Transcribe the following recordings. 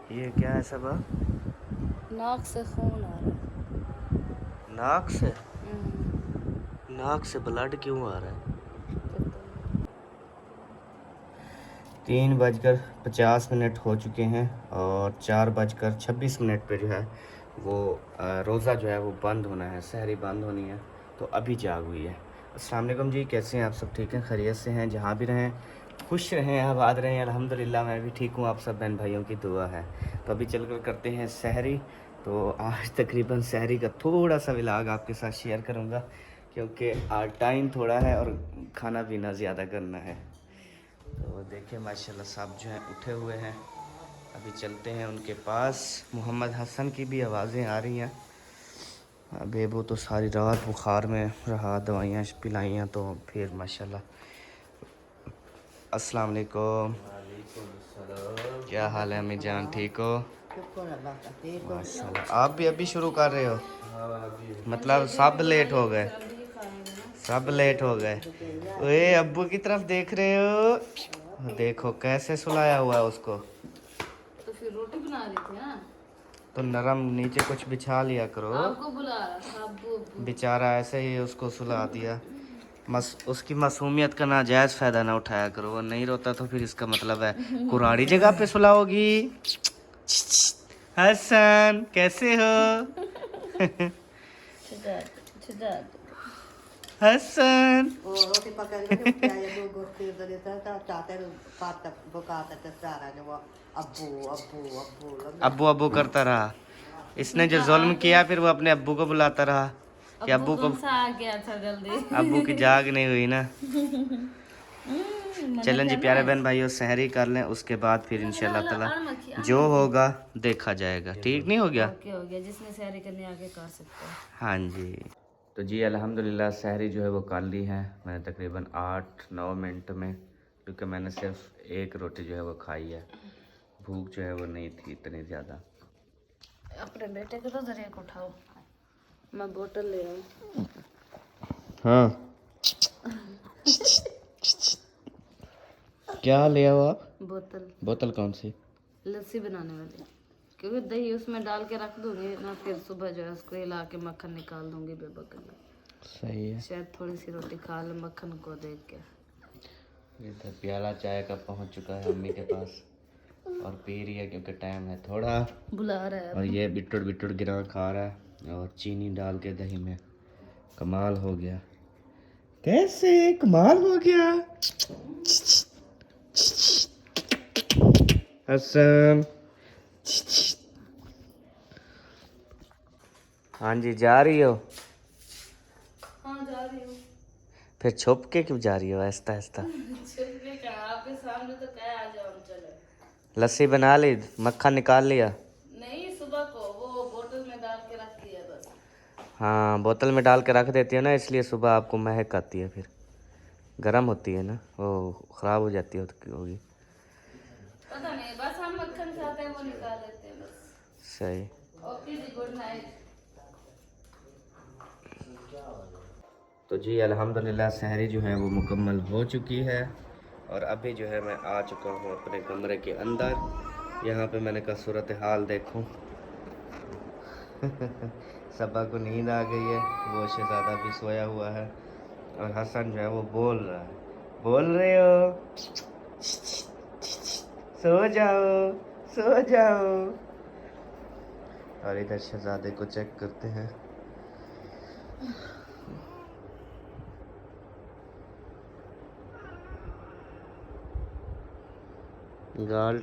ये क्या है सब? नाक से खून आ रहा है। नाक से? हम्म, नाक से ब्लड क्यों आ रहा है? पता 3:50 हो चुके हैं और 4:26 पे जो है वो रोज़ा जो है वो बंद होना है, सहरी बंद होनी है। तो अभी जाग हुई है। अस्सलाम वालेकुम जी, कैसे हैं आप? सब ठीक हैं, खैरियत से हैं? जहाँ भी रहें खुश रहें, आबाद रहें। अल्हम्दुलिल्लाह मैं भी ठीक हूँ, आप सब बहन भाइयों की दुआ है। तो अभी चल कर करते हैं सहरी। तो आज तकरीबन सहरी का थोड़ा सा व्लॉग आपके साथ शेयर करूँगा, क्योंकि आज टाइम थोड़ा है और खाना पीना ज़्यादा करना है। तो देखिए माशाल्लाह साहब जो हैं उठे हुए हैं। अभी चलते हैं उनके पास। मोहम्मद हसन की भी आवाज़ें आ रही हैं। अभी वो तो सारी रात बुखार में रहा, दवाइयाँ पिलाइयाँ तो फिर माशाल्लाह। अस्सलाम वालेकुम। क्या हाल है अम्मी जान, ठीक हो? माशाल्लाह। आप भी अभी शुरू कर रहे हो? मतलब सब लेट हो गए, सब लेट हो गए। ओए अब्बू की तरफ देख रहे हो? देखो कैसे सुलाया हुआ है उसको। तो फिर रोटी बना रही थी ना। तो नरम नीचे कुछ बिछा लिया करो। आपको बुला रहा था अब्बू अब्बू। बेचारा ऐसे ही उसको सुला दिया। उसकी मासूमियत का नाजायज़ फ़ायदा ना उठाया करो। वो नहीं रोता तो फिर इसका मतलब है कुराड़ी जगह पे सुलाओगी। हसन कैसे हो? छिदा छिदा Hasan Roti pakai ni kaya dulu gostir dari sana चाहते पाता बकाता तो सारा जो वो अब्बू अब्बू अब्बू लगे अब्बू अब्बू करता रहा। इसने जो जुल्म किया फिर वो अपने अब्बू को बुलाता रहा कि अब्बू अब्बू को। कौन सा आ गया था जल्दी। अब्बू की जाग नहीं हुई ना। मना चलें जी करना प्यारे है। बहन भाइयों, सहरी कर लें, उसके बाद फिर इंशाल्लाह ताला जो होगा देखा जाएगा। ठीक नहीं हो गया? ओके हो गया, जिसने सैरी करने आगे कर सकता है। हाँ जी। तो जी अल्हम्दुलिल्लाह सहरी जो है वो कर ली है मैंने तकरीबन 8-9 मिनट में, क्योंकि मैंने सिर्फ एक रोटी जो है वो खाई है। भूख जो है वो नहीं थी इतनी ज़्यादा। अपने बेटे को तो जरिए को उठाओ, मैं बोतल ले आऊँ। हाँ क्या ले आओ आप? बोतल, बोतल कौन सी? लस्सी बनाने वाली, क्योंकि दही उसमें डाल के रख दूंगी ना, फिर सुबह जो है उसको हिला के मक्खन निकाल दूंगी बेबकल में। सही है। शायद थोड़ी सी रोटी खा ले मक्खन को देख के। इधर प्याला चाय का पहुंच चुका है अम्मी के पास और पी रही है, क्योंकि टाइम है थोड़ा। बुला रहा है और ये बिटुड़ बिटुड़ गिरा खा रहा है और चीनी डाल के दही में। कमाल हो गया। कैसे कमाल हो गया? हसन। हाँ जी, जा रही हो? हाँ जा रही हूँ। फिर छुप के क्यों जा रही हो आहिस्ता आहिस्ता? छुपने का आपके सामने तो क्या, आ जाओ हम चले। लस्सी बना ली, मक्खन निकाल लिया? नहीं, सुबह को वो बोतल में डाल के रख दिया बस। हाँ बोतल में डाल के रख देती है ना, इसलिए सुबह आपको महक आती है। फिर गर्म होती है ना, वो ख़राब हो जाती होगी। पता नहीं, बस हम मक्खन चाहते हैं वो निकाल लेते हैं बस। सही। ओके जी, गुड नाइट। तो जी अल्हम्दुलिल्लाह सहरी जो है वो मुकम्मल हो चुकी है और अभी जो है मैं आ चुका हूँ अपने कमरे के अंदर। यहाँ पे मैंने कहा सूरत हाल देखूँ। सबा को नींद आ गई है, वो शहज़ादा भी सोया हुआ है और हसन जो है वो बोल रहा है। बोल रहे हो? सो जाओ, सो जाओ। और इधर शहज़ादे को चेक करते हैं। गाल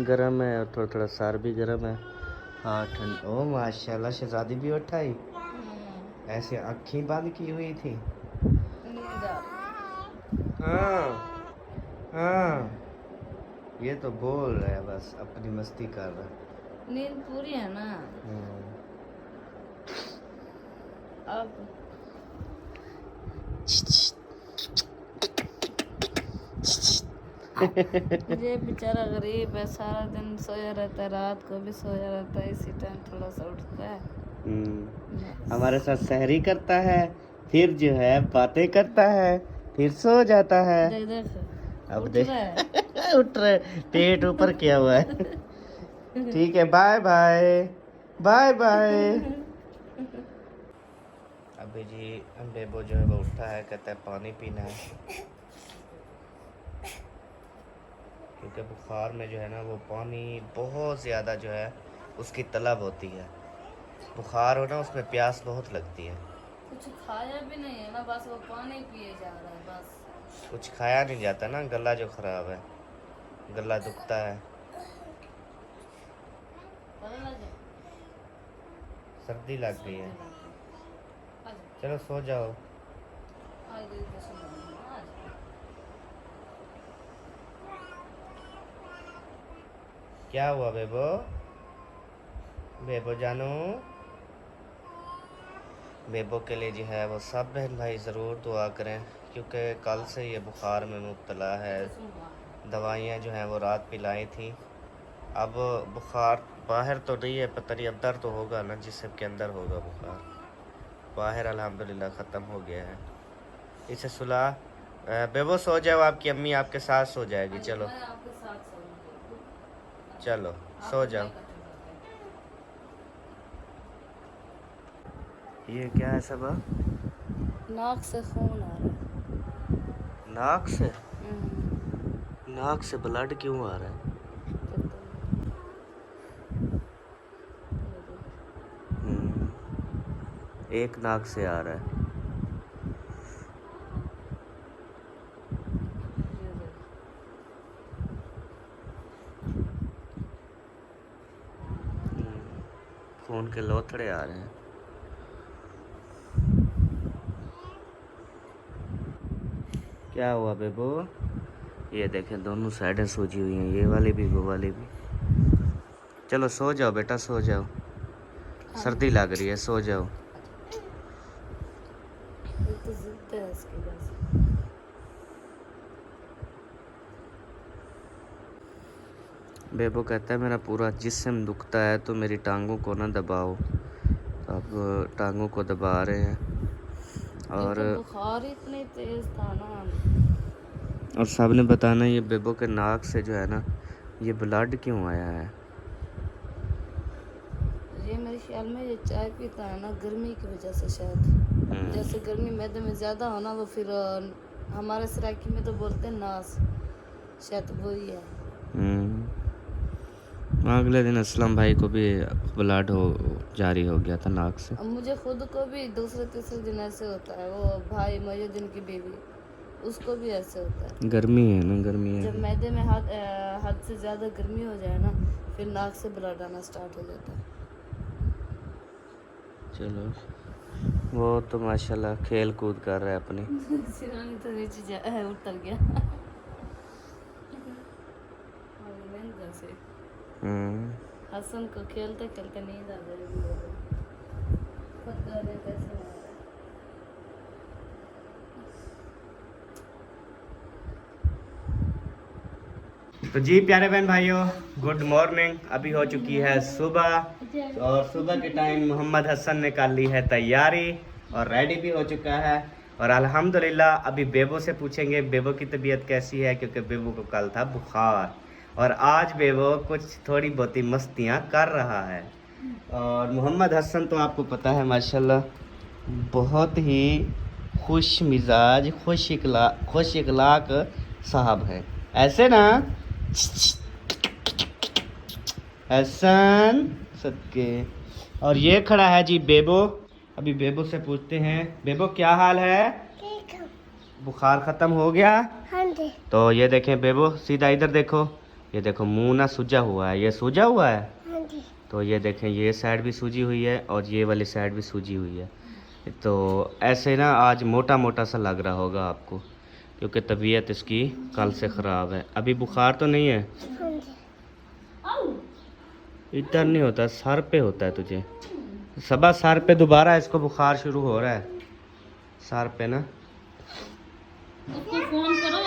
गरम है और थोड़ा थोड़ा सर भी गरम है। हाँ ठंड। ओ माशाल्लाह शहज़ादी भी उठाई, ऐसे आँखें बंद की हुई थी। नींद आ रही। हाँ हाँ, ये तो बोल रहा है, बस अपनी मस्ती कर रहा है। नींद पूरी है ना अब। ये बेचारा गरीब है, सारा दिन सोया रहता है, रात को भी सोया रहता है, इसी टाइम थोड़ा सा उठता है। हमारे साथ सहरी करता है, फिर जो है बातें करता है, फिर सो जाता है। देख देख अब उठ देख रहा है। उठ रहा है, पेट ऊपर किया हुआ है। ठीक है, बाय बाय बाय बाय। अभी जी बेबो जो है वो उठा है, कहता है पानी पीना है, क्योंकि बुखार में जो है ना वो पानी बहुत ज़्यादा जो है उसकी तलब होती है। बुखार हो ना उसमें प्यास बहुत लगती है। कुछ खाया भी नहीं है ना, बस वो पानी पिए जा रहा है बस। कुछ खाया नहीं जाता ना, गला जो ख़राब है, गला दुखता है, पता लगे सर्दी लग गई है। आज चलो सो जाओ। आज दीदी को सुना आज। क्या हुआ बेबो? बेबो जानू, बेबो के लिए जो है वो सब बहन भाई ज़रूर दुआ करें, क्योंकि कल से ये बुखार में मुब्तला है। दवाइयाँ जो हैं वो रात पिलाई थी। अब बुखार बाहर तो नहीं है, पता नहीं अंदर तो होगा ना, जिस्म के अंदर होगा बुखार। बाहर अल्हम्दुलिल्लाह ख़त्म हो गया है। इसे सुला। बेबो सो जाओ, आपकी अम्मी आपके साथ सो जाएगी। चलो मैं आपके साथ सोऊंगी। चलो सो जाओ। ये क्या है सबा? नाक से खून आ रहा है। नाक से? नाक से ब्लड क्यों आ रहा है? एक नाक से आ रहा है। खून के लोथड़े आ रहे हैं। क्या हुआ बेबो? ये देखें दोनों साइडें सूजी हुई हैं, ये वाली भी वो वाली भी। चलो सो जाओ बेटा, सो जाओ, सर्दी लग रही है, सो जाओ। तो जिद है इसकी बस। बेबो कहता है मेरा पूरा जिस्म दुखता है तो मेरी टांगों को ना दबाओ। तो अब टांगों को दबा रहे हैं। और तो बुखार इतनी तेज था ना। और सब ने बताना ये बेबो के नाक से जो है ना ये ब्लड क्यों आया है। ये मेरे ख्याल में ये चाय पीता है ना गर्मी की वजह से शायद। जैसे गर्मी मैदे में ज़्यादा हो ना, वो फिर हमारे सराइकी में तो बोलते हैं नास, शायद वही है। अगले दिन असलम भाई को भी ब्लड हो जारी हो गया था नाक से। अब मुझे खुद को भी दूसरे तीसरे दिन ऐसे होता है। वो भाई मुहिउद्दीन की बीवी, उसको भी ऐसे होता है। गर्मी है ना, गर्मी है। जब मैदे में हद से ज़्यादा गर्मी हो जाए ना, फिर नाक से ब्लड आना स्टार्ट हो जाता है। चलो वो तो माशाल्लाह खेल कूद कर रहा है अपनी। सिरानी तो नीचे उतर गया। जैसे हसन को खेलते खेलते नींद आ जाएगी। पता नहीं कैसे हो रहा है। तो जी प्यारे बहन भाइयों, गुड मॉर्निंग। अभी हो चुकी है सुबह, और सुबह के टाइम मोहम्मद हसन ने कर ली है तैयारी और रेडी भी हो चुका है। और अल्हम्दुलिल्लाह अभी बेबो से पूछेंगे बेबो की तबीयत कैसी है, क्योंकि बेबो को कल था बुखार और आज बेबो कुछ थोड़ी बहुत ही मस्तियाँ कर रहा है। और मोहम्मद हसन तो आपको पता है माशाल्लाह बहुत ही खुश मिजाज खुश इखलाक साहब है, ऐसे ना हसन सदके। और ये खड़ा है जी बेबो। अभी बेबो से पूछते हैं बेबो क्या हाल है? बुखार ख़त्म हो गया? हाँ जी। तो ये देखें बेबो, सीधा इधर देखो, ये देखो मुंह ना सूजा हुआ है, ये सूजा हुआ है। हाँ जी। तो ये देखें ये साइड भी सूजी हुई है और ये वाली साइड भी सूजी हुई है। तो ऐसे ना आज मोटा मोटा सा लग रहा होगा आपको, क्योंकि तबीयत इसकी कल से ख़राब है। अभी बुखार तो नहीं है? हाँ जी। इधर नहीं होता, सर पे होता है तुझे। सबा सर पे दोबारा इसको बुखार शुरू हो रहा है, सर पे ना। उसको फोन करो,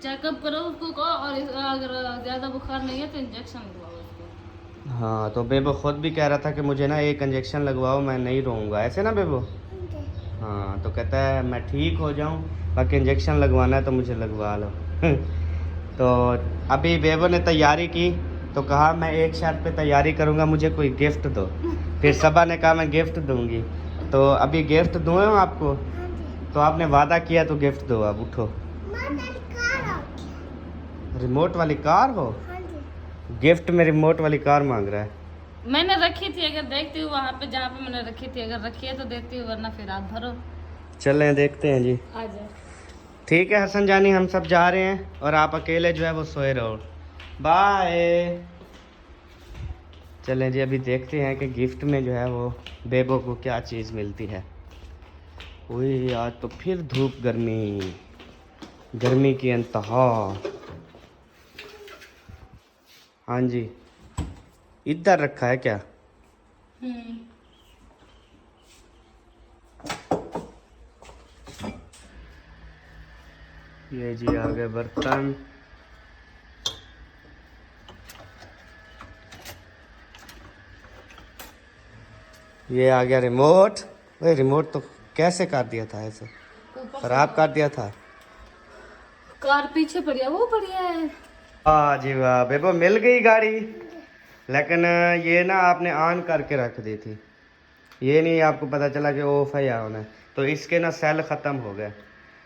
चेकअप करो उसको को, और अगर ज़्यादा बुखार नहीं है तो इंजेक्शन लगवाओ उसको। हाँ तो बेबो खुद भी कह रहा था कि मुझे ना एक इंजेक्शन लगवाओ, मैं नहीं रहूँगा, ऐसे ना बेबो। हाँ तो कहता है मैं ठीक हो जाऊँ, बाकी इंजेक्शन लगवाना है तो मुझे लगवा लो। तो अभी बेबो ने तैयारी की तो कहा मैं एक शर्त पे तैयारी करूँगा, मुझे कोई गिफ्ट दो। फिर सबा ने कहा मैं गिफ्ट दूंगी। तो अभी गिफ्ट दूँ आपको? तो आपने वादा किया तो गिफ्ट दो। अब उठो। रिमोट वाली कार हो? गिफ्ट में रिमोट वाली कार मांग रहा है। मैंने रखी थी, अगर देखती हूँ वहाँ पे जहाँ पे मैंने रखी थी, अगर रखी है तो देती हूँ, वरना फिर आप भरो। चलें देखते हैं जी। आ जाए। ठीक है हसन जानी, हम सब जा रहे हैं और आप अकेले जो है वो सोए रहो। बाय। चलें जी, अभी देखते हैं कि गिफ्ट में जो है वो बेबो को क्या चीज़ मिलती है। ओए आज तो फिर धूप, गर्मी की इंतहा। हाँ जी, इधर रखा है क्या? ये जी आ गए बर्तन। ये आ गया रिमोट। वही रिमोट तो कैसे काट दिया था ऐसे? खराब काट दिया था। कार पीछे पड़ी है, वो बढ़िया है। वाह जी वाह, बेबो मिल गई गाड़ी। लेकिन ये ना आपने ऑन करके रख दी थी, ये नहीं आपको पता चला कि ऑफ है या ऑन है। तो इसके ना सेल ख़त्म हो गए।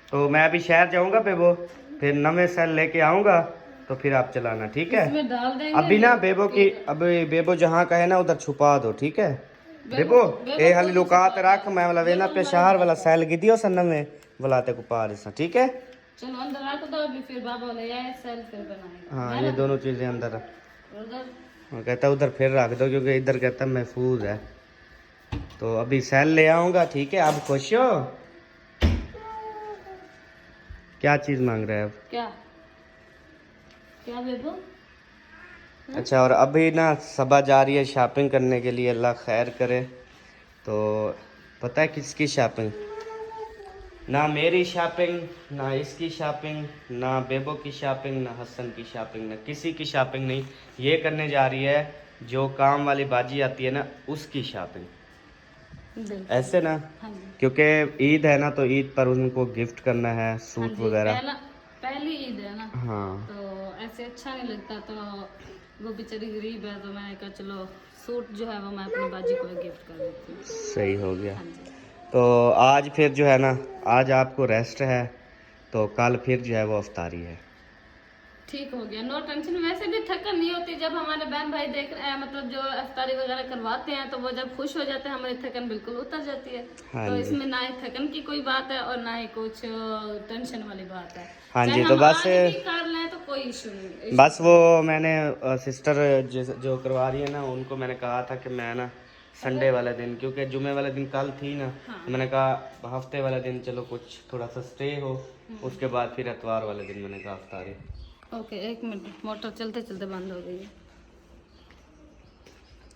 तो मैं अभी शहर जाऊंगा बेबो, फिर नवे सेल लेके आऊंगा, तो फिर आप चलाना, ठीक है? इसमें डाल देंगे। अभी ना बेबो की, अभी बेबो जहाँ का है ना उधर छुपा दो, ठीक है? बेबो ए हाली लुकात रख, मैं वाला वेना पे शहर वाला सेल की दियो सन में बुलाते को पार से, ठीक है? चलो अंदर रख दो, अभी फिर बाबा ले आए सेल फिर बनाएंगे। हाँ ये दोनों चीज़ें अंदर रख। उधर वो कहता उधर फिर रख दो, क्योंकि इधर कहता महफूज है। तो अभी सेल ले आऊँगा, ठीक है? आप खुश हो? क्या चीज़ मांग रहे हैं अब? क्या क्या बेबो? अच्छा, और अभी ना सबा जा रही है शॉपिंग करने के लिए, अल्लाह खैर करे। तो पता है किसकी शॉपिंग? ना मेरी शॉपिंग, ना इसकी शॉपिंग, ना बेबो की शॉपिंग, ना हसन की शॉपिंग, ना किसी की शॉपिंग नहीं। ये करने जा रही है जो काम वाली बाजी आती है ना, उसकी शॉपिंग। ऐसे ना, हाँ जी। क्योंकि ईद है ना, तो ईद पर उनको गिफ्ट करना है सूट वगैरह। पहली ईद है ना, हाँ तो ऐसे अच्छा नहीं लगता। तो वो बेचारी गरीब है, तो मैंने कहा चलो सूट जो है वो मैं अपनी बाजी को गिफ्ट कर देती हूँ। सही हो गया। हाँ जी। तो आज फिर जो है ना, आज आपको रेस्ट है, तो कल फिर जो है वो अफ्तारी है। ठीक हो गया, नो टेंशन। वैसे भी थकन नहीं होती जब हमारे बहन भाई देख रहे हैं, मतलब जो अफ्तारी वगैरह करवाते हैं, तो वो जब खुश हो जाते हैं हमारी थकन बिल्कुल उतर जाती है। हाँ तो जी। इसमें ना ही थकन की कोई बात है और ना ही कुछ टेंशन वाली बात है। हाँ चाहे जी, हम तो बस आज भी कर लें तो कोई इशू नहीं। बस वो मैंने सिस्टर जो करवा रही है ना, उनको मैंने कहा था कि मैं ना संडे वाले दिन, क्योंकि जुमे वाले दिन कल थी ना, तो मैंने कहा हफ्ते वाले दिन चलो कुछ थोड़ा सा स्टे हो, उसके बाद फिर इतवार वाले दिन मैंने कहा अफ्तारी। ओके, एक मिनट, मोटर चलते चलते बंद हो गई है।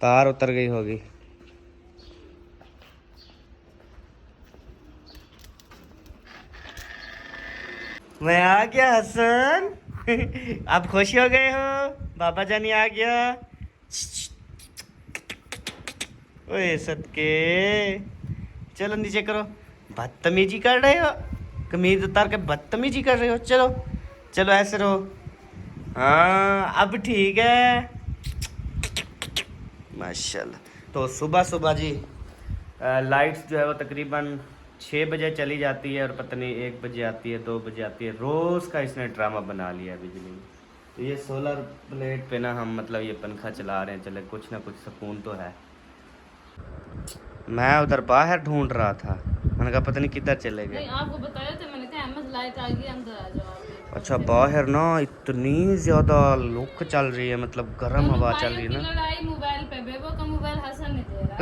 तार उतर गई होगी। मैं आ गया हसन। आप खुश हो गए हो? बाबा जानी आ गया। ओए सदके, चलो नीचे करो। बदतमीजी कर रहे हो, कमीज उतार के बदतमीजी कर रहे हो। चलो चलो ऐसे रहो। हाँ अब ठीक है, माशाल्लाह। तो सुबह सुबह जी लाइट्स जो है वो तकरीबन 6 बजे चली जाती है, और पता नहीं 1 बजे आती है, 2 बजे आती है। रोज़ का इसने ड्रामा बना लिया है बिजली में। तो ये सोलर प्लेट पे ना हम मतलब ये पंखा चला रहे हैं, चले कुछ ना कुछ सुकून तो है। मैं उधर बाहर ढूंढ रहा था, मैंने कहा पता नहीं किधर चले गए। नहीं, आपको बताया था मैंने, कहा अहमद लाइट आ गई, अंदर आ जाओ आप। अच्छा, बाहर ना इतनी ज़्यादा लुक चल रही है, मतलब गर्म हवा चल रही है ना। लड़ाई मोबाइल पे, बेबो का मोबाइल हसन नहीं दे रहा।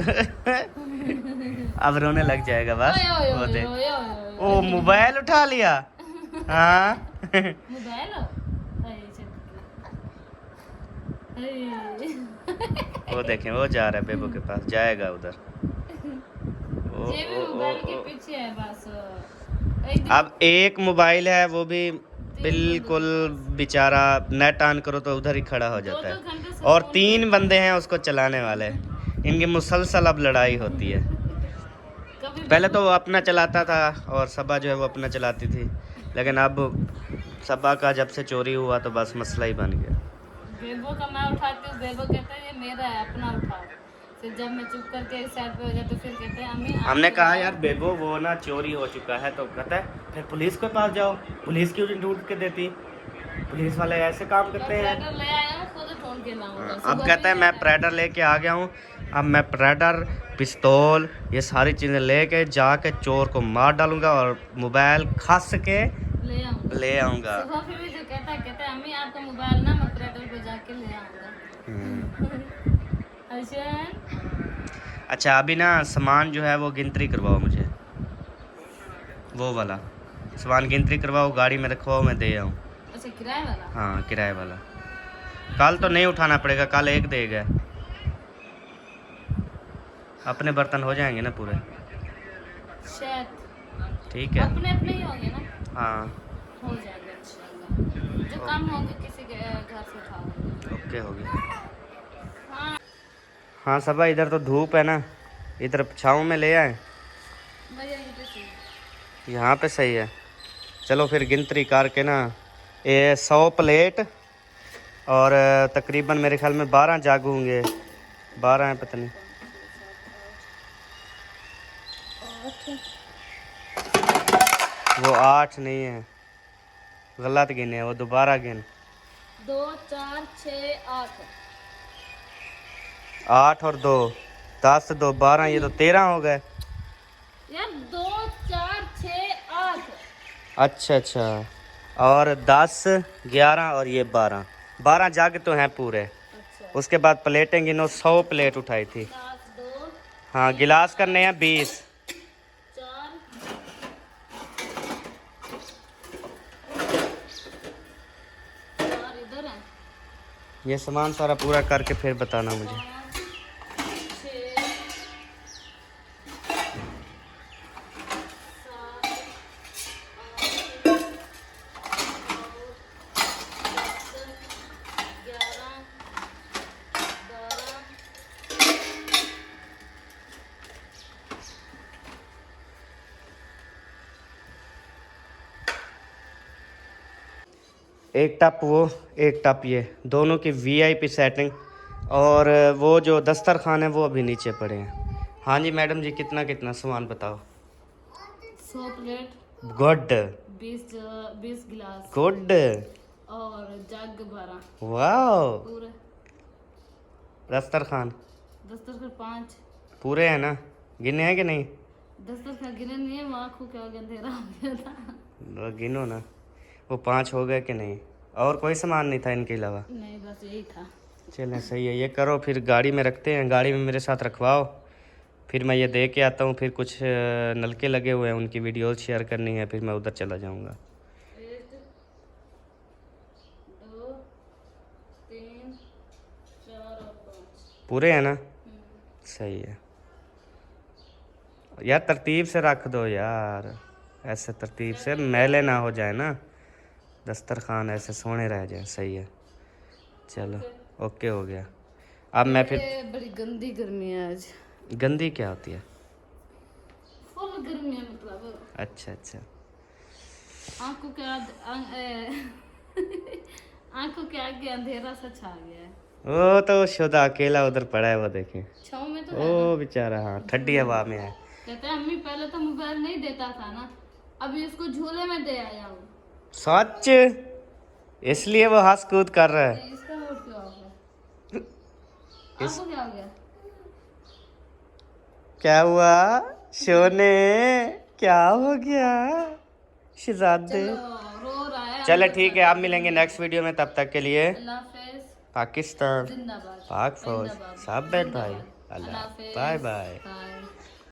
अब रोने लग जाएगा बस। ओए, ओए, वो ओए, देख, ओए, ओए, ओ मोबाइल उठा लिया। हाँ मोबाइल हो? अरे, वो देखें, वो जा रहा है बेबो के पास, जाएगा उधर। ये भी मोबाइल के पीछे है बस। अब एक मोबाइल है, वो भी बिल्कुल बेचारा, नेट ऑन करो तो उधर ही खड़ा हो जाता है, और 3 बंदे हैं उसको चलाने वाले। इनकी मुसलसल अब लड़ाई होती है। पहले तो वो अपना चलाता था और सबा जो है वो अपना चलाती थी, लेकिन अब सबा का जब से चोरी हुआ तो बस मसला ही बन गया। बेबो का मैं उठाती हूँ, बेबो कहता है ये मेरा है, अपना उठाओ। फिर जब मैं चुप करके एक साइड पे हो जाती तो फिर कहते हैं अम्मी आप हमने तो कहा उठाओ। यार बेबो वो ना चोरी हो चुका है, तो कहता है फिर पुलिस के पास जाओ, पुलिस क्यों नहीं ढूंढ के देती, पुलिस वाले ऐसे काम मैं करते हैं। प्रेडर ले आया हूँ, खुद ढूंढ के लाऊंगा। अब सुबह कहता है भी मैं है। प्रेडर लेके आ गया हूँ, अब मैं प्रेडर पिस्तौल ये सारी चीज़ें लेके जाके चोर को मार डालूंगा और मोबाइल खस के ले आऊंगा। ले आऊंगा। सुबह फिर भी जो कहता है अम्मी आपका मोबाइल ना मैं प्रेडर पे जाके ले आऊंगा। अर्शन अच्छा अभी ना सामान जो है वो गिनती करवाओ मुझे, वो वाला सामान गिनती करवाओ, गाड़ी में रखवाओ, मैं दे आऊँ। अच्छा किराए वाला। हाँ किराए वाला, कल तो नहीं उठाना पड़ेगा, कल एक देगा, अपने बर्तन हो जाएंगे ना पूरे। शायद ठीक है। अपने अपने ही होंगे ना, हाँ हो जाएगा इंशाल्लाह। जो कम होंगे किसी के घर से उठाओ। ओके हो गया। हाँ हाँ सबा इधर तो धूप है ना, इधर छाँव में ले आए, भैया यहीं पे सही। यहाँ पे सही है। चलो फिर गिनती करके ना ये 100 प्लेट और तकरीबन मेरे ख्याल में 12 जग होंगे, 12 हैं पता नहीं। वो 8 नहीं है, गलत गिने, वो दोबारा गिन। 2 4 6 8 8 और 2 10 2 12, ये तो 13 हो गए। यार 2 4 6 8। अच्छा अच्छा, और 10 11 और ये 12 जग तो हैं पूरे। अच्छा उसके बाद प्लेटें गिनो, 100 प्लेट उठाई थी। 7 2 हाँ गिलास करने हैं 20। 4 4 इधर है। ये सामान सारा पूरा करके फिर बताना मुझे। 5 6 एक टप वो, एक टप ये, दोनों की वीआईपी सेटिंग। और वो जो दस्तरखान है वो अभी नीचे पड़े हैं। हाँ जी मैडम जी, कितना कितना सामान बताओ। 100 प्लेट, गुड 20 गिलास गुड, और जग 12 वाओ। पूरे। दस्तरखान दस्तरखान 5। पूरे हैं ना, गिने हैं कि नहीं? दस्तरखान गिने नहीं है, वो आँखों के आगे अंधेरा हो गया था। वो गिनो ना, वो 5 हो गए कि नहीं? और कोई सामान नहीं था इनके अलावा? नहीं बस यही था। चलें सही है, ये करो फिर गाड़ी में रखते हैं, गाड़ी में मेरे साथ रखवाओ, फिर मैं ये दे के आता हूँ। फिर कुछ नलके लगे हुए हैं, उनकी वीडियोस शेयर करनी है, फिर मैं उधर चला जाऊँगा। 1 2 3 4 और 5। पूरे हैं ना? सही है यार, तरतीब से रख दो यार, ऐसे तरतीब से मैले ना हो जाए ना, दस्तरखान ऐसे सोने रह जाए। सही है, चलो ओके हो गया। अब मैं फिर, ये बड़ी गंदी गर्मी है आज। गंदी क्या होती है? फुल गर्मी है मतलब। अच्छा अच्छा, आंखों के आंखों के आगे अंधेरा सा छा गया है। वो तो शुदा अकेला उधर पड़ा है, वो देखे, छाँव में तो है ना। ओ बेचारा, हाँ ठंडी हवा में है। कहता है अम्मी पहले तो मोबाइल नहीं देता था ना, अभी इसको झूले में दे आया हूँ। सच? इसलिए वो हंस कूद कर रहा है। इसका मूड क्यों ऑफ है? आपको क्या हो गया? क्या हुआ सोने, क्या हो गया शहजादे? रो रहा है। चले ठीक है, आप मिलेंगे नेक्स्ट वीडियो में, तब तक के लिए अल्लाह हाफिज़। पाकिस्तान, जिंदाबाद। पाक फौज, जिंदाबाद। सब बैठ भाई, जिंदाबाद। अल्लाह, हाफिज़। Bye bye. बाय।